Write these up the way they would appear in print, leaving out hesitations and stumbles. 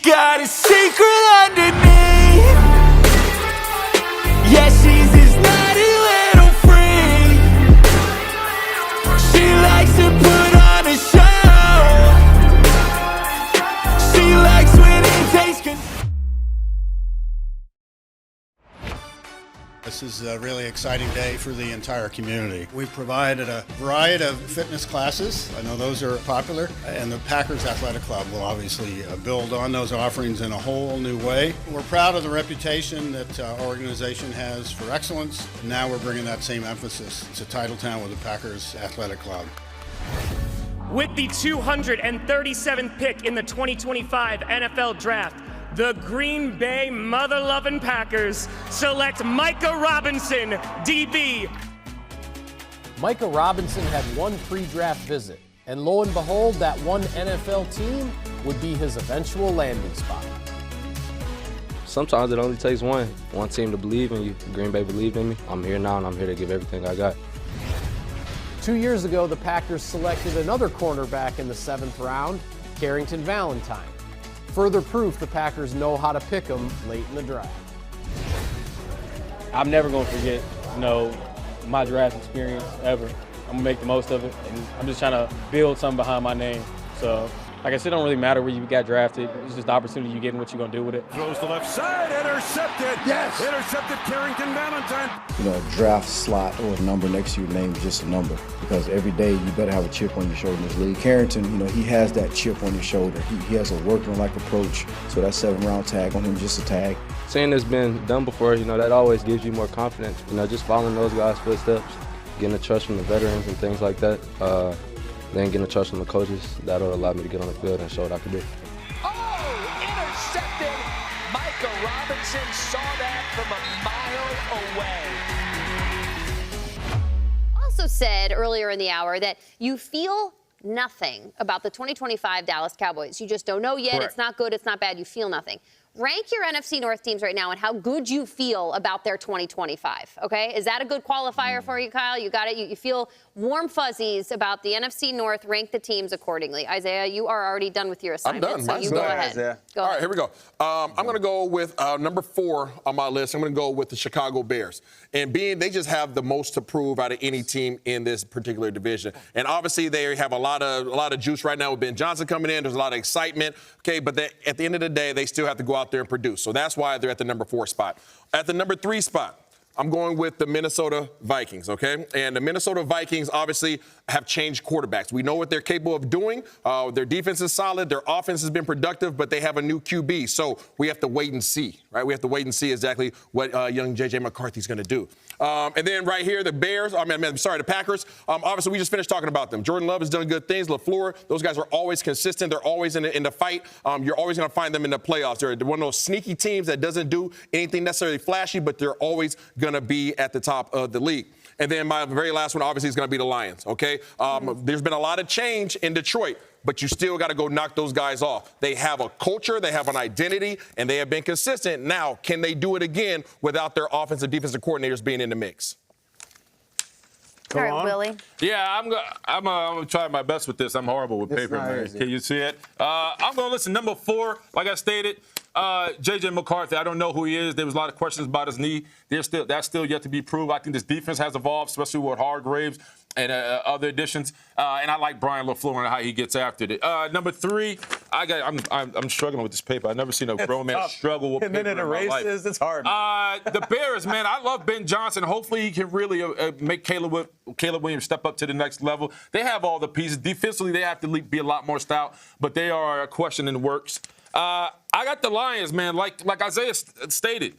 got a secret underneath. Yeah, she's this naughty little freak. She likes to put on a show. She likes when it takes control. This is a really exciting day for the entire community. We've provided a variety of fitness classes. I know those are popular, and the Packers Athletic Club will obviously build on those offerings in a whole new way. We're proud of the reputation that our organization has for excellence. Now we're bringing that same emphasis to Titletown with the Packers Athletic Club. With the 237th pick in the 2025 NFL Draft, the Green Bay mother-loving Packers select Micah Robinson, DB. Micah Robinson had one pre-draft visit, and lo and behold, that one NFL team would be his eventual landing spot. Sometimes it only takes one team to believe in you. Green Bay believed in me. I'm here now, and I'm here to give everything I got. 2 years ago, the Packers selected another cornerback in the 7th round, Carrington Valentine. Further proof the Packers know how to pick them late in the draft. I'm never going to forget, my draft experience ever. I'm going to make the most of it, and I'm just trying to build something behind my name. So, like I said, it don't really matter where you got drafted. It's just the opportunity you get and what you're going to do with it. Throws the left side, intercepted. Yes. Intercepted Carrington Valentine. A draft slot or a number next to your name is just a number, because every day you better have a chip on your shoulder in this league. Carrington, he has that chip on his shoulder. He has a workman-like approach, so that 7th-round tag on him is just a tag. Seeing this been done before, that always gives you more confidence. Just following those guys' footsteps, getting the trust from the veterans and things like that. Then getting the trust from the coaches, that'll allow me to get on the field and show what I can do. Oh, intercepted. Micah Robinson saw that from a mile away. Also said earlier in the hour that you feel nothing about the 2025 Dallas Cowboys. You just don't know yet. Correct. It's not good. It's not bad. You feel nothing. Rank your NFC North teams right now and how good you feel about their 2025, okay? Is that a good qualifier for you, Kyle? You got it? You feel warm fuzzies about the NFC North. Rank the teams accordingly. Isaiah, you are already done with your assignment, I'm done. so you go ahead. All right, here we go. I'm going to go with number 4 on my list. I'm going to go with the Chicago Bears. And they just have the most to prove out of any team in this particular division. And obviously they have a lot of juice right now with Ben Johnson coming in. There's a lot of excitement. Okay, but at the end of the day, they still have to go out there and produce. So that's why they're at the number 4 spot. At the number 3 spot, I'm going with the Minnesota Vikings, okay? And the Minnesota Vikings obviously have changed quarterbacks. We know what they're capable of doing. Their defense is solid. Their offense has been productive, but they have a new QB. So we have to wait and see, right? We have to wait and see exactly what young J.J. McCarthy's going to do. And then right here, the Packers. Obviously, we just finished talking about them. Jordan Love has done good things. LaFleur, those guys are always consistent. They're always in the fight. You're always going to find them in the playoffs. They're one of those sneaky teams that doesn't do anything necessarily flashy, but they're always going to be at the top of the league. And then my very last one, obviously, is going to be the Lions, okay? There's been a lot of change in Detroit, but you still got to go knock those guys off. They have a culture, they have an identity, and they have been consistent. Now, can they do it again without their offensive, defensive coordinators being in the mix? All right, Willie. Yeah, I'm gonna try my best with this. I'm horrible with paper, man. Can you see it? I'm gonna listen. Number 4, like I stated, J.J. McCarthy. I don't know who he is. There was a lot of questions about his knee. That's still yet to be proved. I think this defense has evolved, especially with Hargraves and other additions. And I like Brian LaFleur and how he gets after it. Number 3, I'm struggling with this paper. I've never seen a grown man struggle with paper. And then it erases. It's hard. The Bears, man, I love Ben Johnson. Hopefully he can really make Caleb Williams step up to the next level. They have all the pieces. Defensively, they have to be a lot more stout, but they are a question in the works. I got the Lions, man, like Isaiah stated.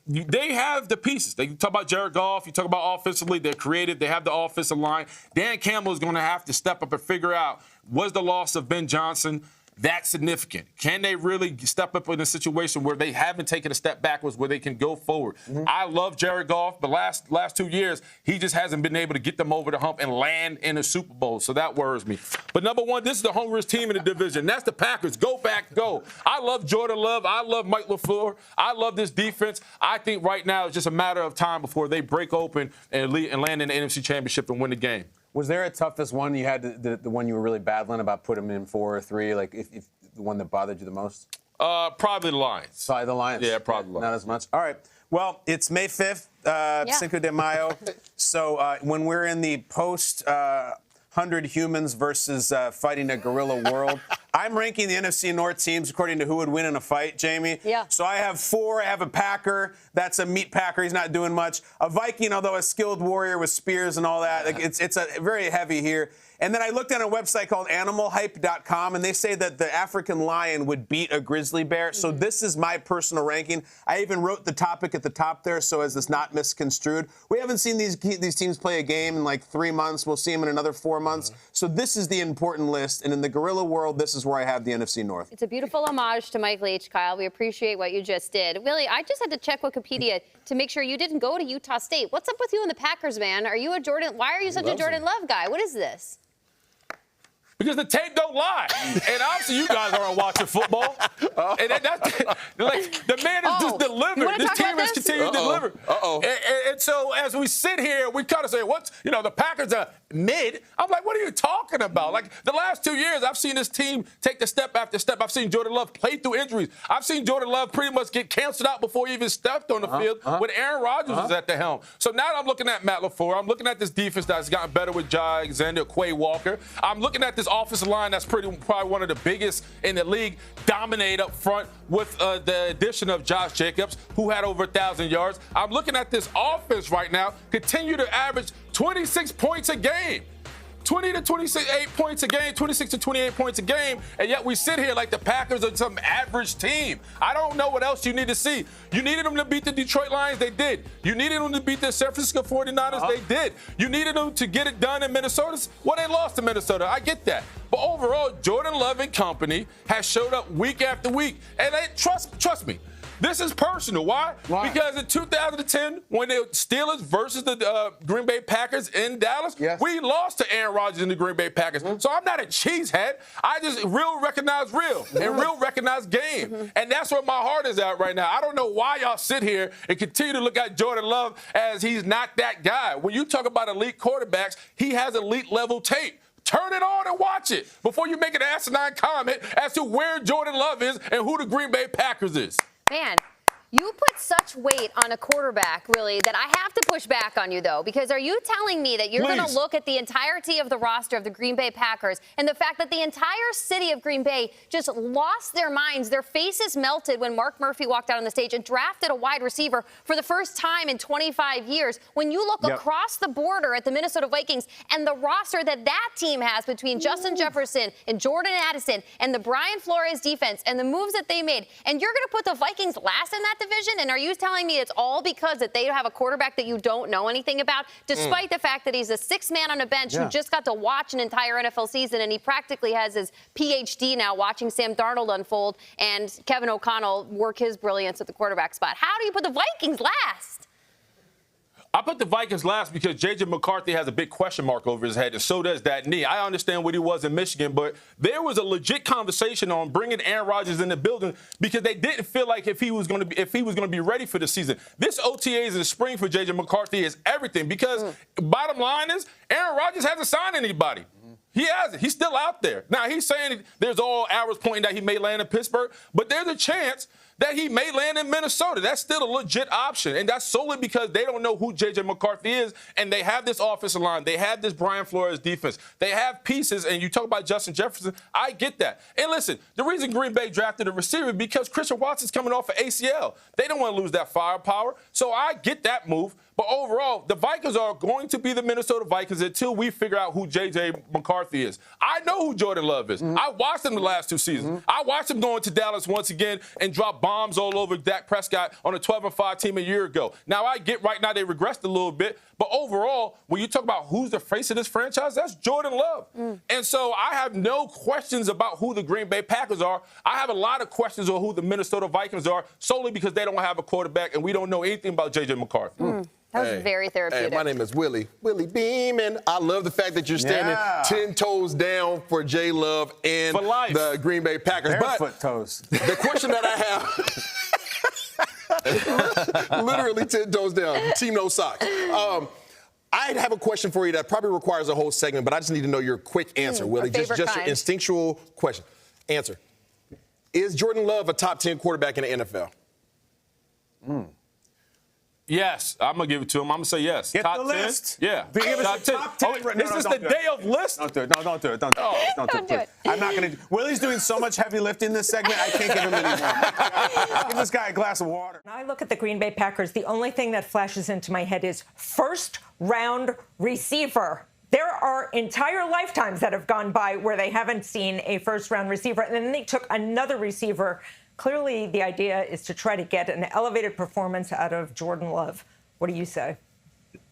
They have the pieces. They talk about Jared Goff. You talk about offensively. They're creative. They have the offensive line. Dan Campbell is going to have to step up and figure out, was the loss of Ben Johnson that significant? Can they really step up in a situation where they haven't taken a step backwards, where they can go forward? I love Jared Goff, but last 2 years, he just hasn't been able to get them over the hump and land in a Super Bowl, so that worries me. But number 1, this is the hungriest team in the division. That's the Packers. Go back, go. I love Jordan Love. I love Mike LaFleur. I love this defense. I think right now it's just a matter of time before they break open and land in the NFC Championship and win the game. Was there a toughest one you had, the one you were really battling about putting him in 4 or 3, like if the one that bothered you the most? Probably the Lions. Probably the Lions. Yeah, probably the Lions. Not as much. All right. Well, it's May 5th, Cinco de Mayo. So when we're in the post 100 humans versus fighting a gorilla world, I'm ranking the NFC North teams according to who would win in a fight, Jamie. Yeah. So I have 4. I have a Packer. That's a meat Packer. He's not doing much. A Viking, although a skilled warrior with spears and all that. Like, it's a very heavy here. And then I looked at a website called animalhype.com, and they say that the African lion would beat a grizzly bear. So this is my personal ranking. I even wrote the topic at the top there so as it's not misconstrued. We haven't seen these teams play a game in like 3 months. We'll see them in another 4 months. So this is the important list. And in the gorilla world, this is where I have the NFC North. It's a beautiful homage to Mike Leach, Kyle. We appreciate what you just did. Willie, I just had to check Wikipedia to make sure you didn't go to Utah State. What's up with you and the Packers, man? Are you a Jordan? Why are you such a Jordan Love guy? What is this? Because the tape don't lie. And obviously you guys aren't watching football. And the man is just delivered. This team has continued to deliver. And so as we sit here, we kind of say, the Packers are mid. I'm like, what are you talking about? Like the last 2 years, I've seen this team take the step after step. I've seen Jordan Love play through injuries. I've seen Jordan Love pretty much get canceled out before he even stepped on the field when Aaron Rodgers was at the helm. So now I'm looking at Matt LaFleur. I'm looking at this defense that's gotten better with Jai Alexander, Quay Walker. I'm looking at this offensive line that's probably one of the biggest in the league, dominate up front with the addition of Josh Jacobs, who had over 1,000 yards. I'm looking at this offense right now, continue to average 26 points a game. 20 to 28 points a game, 26 to 28 points a game, and yet we sit here like the Packers are some average team. I don't know what else you need to see. You needed them to beat the Detroit Lions, they did. You needed them to beat the San Francisco 49ers, they did. You needed them to get it done in Minnesota. Well, they lost to Minnesota, I get that. But overall, Jordan Love and company has showed up week after week, and trust me. This is personal. Why? Because in 2010, when the Steelers versus the Green Bay Packers in Dallas, we lost to Aaron Rodgers and the Green Bay Packers. So I'm not a cheesehead. I just recognize real and real recognize game. And that's where my heart is at right now. I don't know why y'all sit here and continue to look at Jordan Love as he's not that guy. When you talk about elite quarterbacks, he has elite level tape. Turn it on and watch it before you make an asinine comment as to where Jordan Love is and who the Green Bay Packers is. Man, you put such weight on a quarterback, really, that I have to push back on you, though, because are you telling me that you're going to look at the entirety of the roster of the Green Bay Packers and the fact that the entire city of Green Bay just lost their minds, their faces melted when Mark Murphy walked out on the stage and drafted a wide receiver for the first time in 25 years? When you look across the border at the Minnesota Vikings and the roster that team has between Justin Jefferson and Jordan Addison and the Brian Flores defense and the moves that they made, and you're going to put the Vikings last in that division? And are you telling me it's all because that they have a quarterback that you don't know anything about, despite the fact that he's a sixth man on a bench who just got to watch an entire NFL season, and he practically has his PhD now watching Sam Darnold unfold and Kevin O'Connell work his brilliance at the quarterback spot? How do you put the Vikings last? I put the Vikings last because J.J. McCarthy has a big question mark over his head, and so does that knee. I understand what he was in Michigan, but there was a legit conversation on bringing Aaron Rodgers in the building because they didn't feel like if he was going to be ready for the season. This OTAs in the spring for J.J. McCarthy is everything because bottom line is Aaron Rodgers hasn't signed anybody. He hasn't. He's still out there. Now, he's saying there's all arrows pointing that he may land in Pittsburgh, but there's a chance that he may land in Minnesota. That's still a legit option, and that's solely because they don't know who J.J. McCarthy is, and they have this offensive line. They have this Brian Flores defense. They have pieces, and you talk about Justin Jefferson. I get that. And listen, the reason Green Bay drafted a receiver is because Christian Watson's coming off of ACL. They don't want to lose that firepower, so I get that move. But overall, the Vikings are going to be the Minnesota Vikings until we figure out who J.J. McCarthy is. I know who Jordan Love is. I watched him the last 2 seasons. I watched him going to Dallas once again and drop bombs all over Dak Prescott on a 12-5 team a year ago. Now, I get right now they regressed a little bit. But overall, when you talk about who's the face of this franchise, that's Jordan Love. And so I have no questions about who the Green Bay Packers are. I have a lot of questions on who the Minnesota Vikings are solely because they don't have a quarterback and we don't know anything about J.J. McCarthy. That was very therapeutic. Hey, my name is Willie Beeman. I love the fact that you're standing 10 toes down for J. Love and the Green Bay Packers. Barefoot toes. The question that I have, literally 10 toes down, team no socks. I have a question for you that probably requires a whole segment, but I just need to know your quick answer, Willie. Just your instinctual question. Answer. is Jordan Love a top 10 quarterback in the NFL? Yes, I'm gonna give it to him. I'm gonna say yes. Get top the 10? list. Yeah. Give us the top 10. Oh, is this the day of list? Don't do it. No, don't do it. Don't do it. Don't do it. I'm not going to. Willie's doing so much heavy lifting this segment, I can't give him any more. Give this guy a glass of water. When I look at the Green Bay Packers, the only thing that flashes into my head is first-round receiver. There are entire lifetimes that have gone by where they haven't seen a first-round receiver, and then they took another receiver. Clearly, the idea is to try to get an elevated performance out of Jordan Love. What do you say?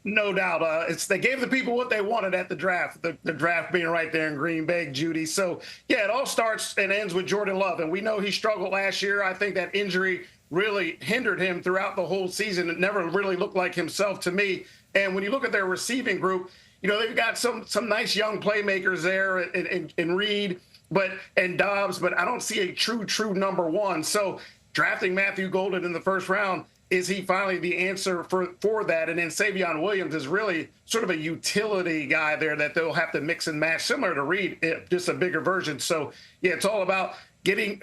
No doubt. They gave the people what they wanted at the draft, the draft being right there in Green Bay, Judy. So, yeah, it all starts and ends with Jordan Love. And we know he struggled last year. I think that injury really hindered him throughout the whole season. It never really looked like himself to me. And when you look at their receiving group, you know, they've got some nice young playmakers there in Reed and Dobbs, but I don't see a true number one. So drafting Matthew Golden in the first round, is he finally the answer for that? And then Savion Williams is really sort of a utility guy there that they'll have to mix and match, similar to Reed, just a bigger version. So, yeah, it's all about getting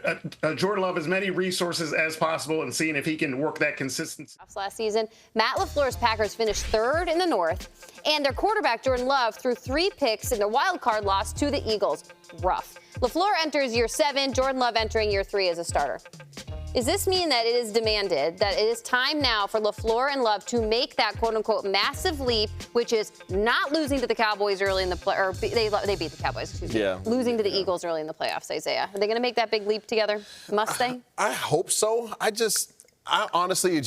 Jordan Love as many resources as possible and seeing if he can work that consistency. Last season, Matt LaFleur's Packers finished third in the North, and their quarterback, Jordan Love, threw 3 picks in their wild card loss to the Eagles. Rough. LaFleur enters year 7, Jordan Love entering year 3 as a starter. Does this mean that it is demanded, that it is time now for LaFleur and Love to make that quote-unquote massive leap, which is not losing to the Cowboys early in the play, or they beat the Cowboys, excuse me. Yeah. Losing to the Eagles early in the playoffs, Isaiah. Are they going to make that big leap together? Must they? I hope so. I honestly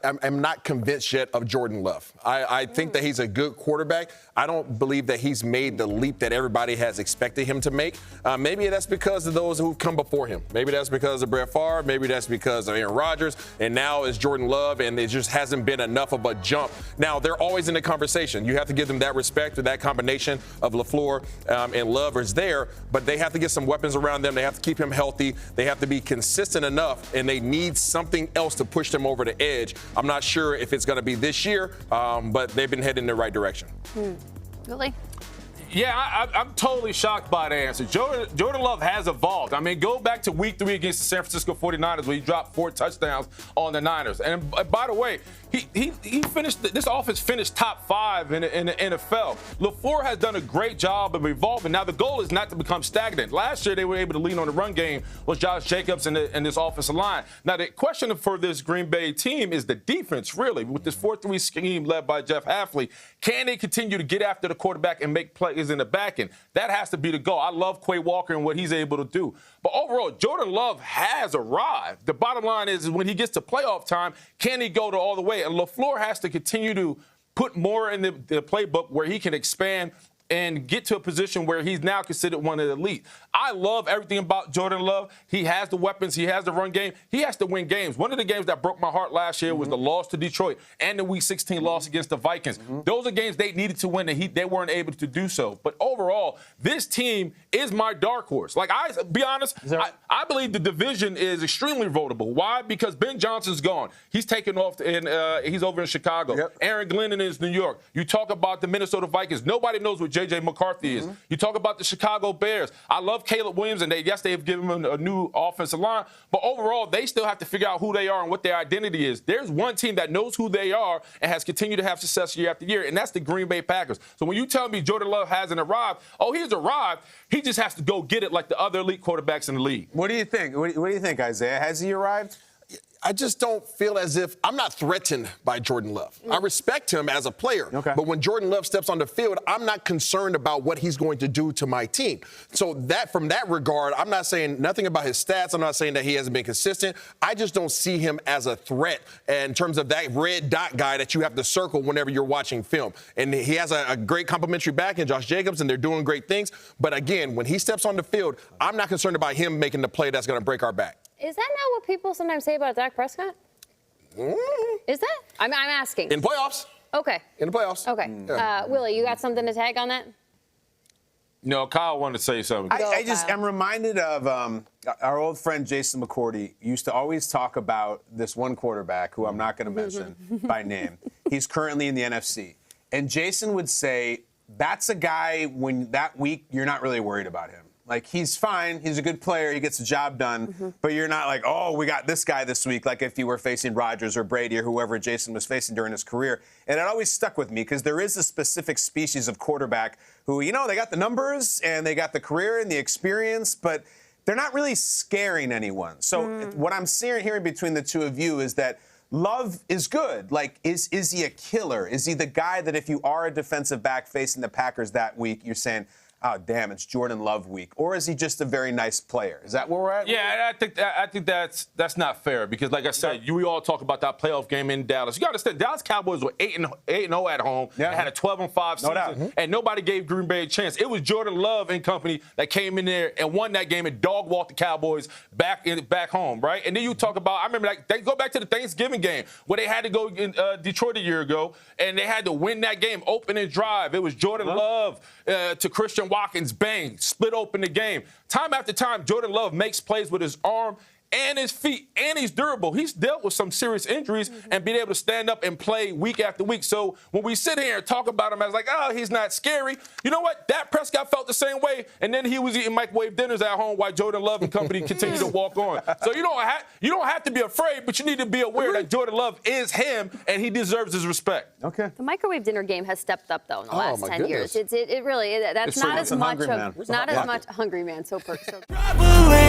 I'm not convinced yet of Jordan Love. I think that he's a good quarterback. I don't believe that he's made the leap that everybody has expected him to make. Maybe that's because of those who've come before him. Maybe that's because of Brett Favre. Maybe that's because of Aaron Rodgers. And now it's Jordan Love, and it just hasn't been enough of a jump. Now, they're always in the conversation. You have to give them that respect, and that combination of LaFleur and Love is there. But they have to get some weapons around them. They have to keep him healthy. They have to be consistent enough, and they need something else to push them over the edge. I'm not sure if it's going to be this year, but they've been heading in the right direction. Really? Yeah, I'm totally shocked by the answer. Jordan Love has evolved. I mean, go back to week 3 against the San Francisco 49ers where he dropped 4 touchdowns on the Niners. And by the way, he finished, this offense finished top 5 in the NFL. LaFleur has done a great job of evolving. Now, the goal is not to become stagnant. Last year, they were able to lean on the run game with Josh Jacobs and this offensive line. Now, the question for this Green Bay team is the defense, really. With this 4-3 scheme led by Jeff Hafley, can they continue to get after the quarterback and make plays in the back end? That has to be the goal. I love Quay Walker and what he's able to do. But overall, Jordan Love has arrived. The bottom line is when he gets to playoff time, can he go to all the way? And LaFleur has to continue to put more in the playbook where he can expand and get to a position where he's now considered one of the elite. I love everything about Jordan Love. He has the weapons. He has the run game. He has to win games. One of the games that broke my heart last year was the loss to Detroit and the Week 16 loss against the Vikings. Those are games they needed to win, and they weren't able to do so. But overall, this team is my dark horse. Like, I be honest, I believe the division is extremely votable. Why? Because Ben Johnson's gone. He's taken off, and he's over in Chicago. Yep. Aaron Glennon is New York. You talk about the Minnesota Vikings. Nobody knows what J.J. McCarthy is. You talk about the Chicago Bears. I love Caleb Williams, and they've given him a new offensive line. But overall, they still have to figure out who they are and what their identity is. There's one team that knows who they are and has continued to have success year after year, and that's the Green Bay Packers. So when you tell me Jordan Love hasn't arrived, he's arrived. He just has to go get it like the other elite quarterbacks in the league. What do you think? What do you think, Isaiah? Has he arrived? I just don't feel as if I'm not threatened by Jordan Love. I respect him as a player. Okay. But when Jordan Love steps on the field, I'm not concerned about what he's going to do to my team. So from that regard, I'm not saying nothing about his stats. I'm not saying that he hasn't been consistent. I just don't see him as a threat in terms of that red dot guy that you have to circle whenever you're watching film. And he has a great complimentary back in Josh Jacobs, and they're doing great things. But again, when he steps on the field, I'm not concerned about him making the play that's going to break our back. Is that not what people sometimes say about Dak Prescott? Is that? I'm asking. In playoffs. Okay. In the playoffs. Okay. Yeah. Willie, you got something to tag on that? No, Kyle wanted to say something. I just am reminded of our old friend Jason McCourty used to always talk about this one quarterback who I'm not going to mention by name. He's currently in the NFC. And Jason would say, that's a guy when that week you're not really worried about him. Like, he's fine. He's a good player. He gets the job done. But you're not like, oh, we got this guy this week, like if you were facing Rodgers or Brady or whoever Jason was facing during his career. And it always stuck with me because there is a specific species of quarterback who, you know, they got the numbers and they got the career and the experience, but they're not really scaring anyone. So what I'm hearing between the two of you is that Love is good. Like, is he a killer? Is he the guy that if you are a defensive back facing the Packers that week, you're saying, oh, damn, it's Jordan Love week? Or is he just a very nice player? Is that where we're at? Yeah, I think that's not fair because, like I said, we all talk about that playoff game in Dallas. You got to understand, Dallas Cowboys were 8-0 at home. Yeah. They had a 12-5 season, and nobody gave Green Bay a chance. It was Jordan Love and company that came in there and won that game and dog-walked the Cowboys back home, right? And then you talk about, I remember, they go back to the Thanksgiving game where they had to go in Detroit a year ago, and they had to win that game, opening drive. It was Jordan Love to Christian Watkins, bang, split open the game. Time after time, Jordan Love makes plays with his arm and his feet, and he's durable. He's dealt with some serious injuries and being able to stand up and play week after week. So when we sit here and talk about him as like, oh, he's not scary, you know what? Dak Prescott felt the same way, and then he was eating microwave dinners at home while Jordan Love and company continue to walk on. So you don't have to be afraid, but you need to be aware that Jordan Love is him, and he deserves his respect. Okay. The microwave dinner game has stepped up, though, in the last 10 years. It really, that's It's not true. as It's a much hungry of, man. not as much hungry man. So Traveling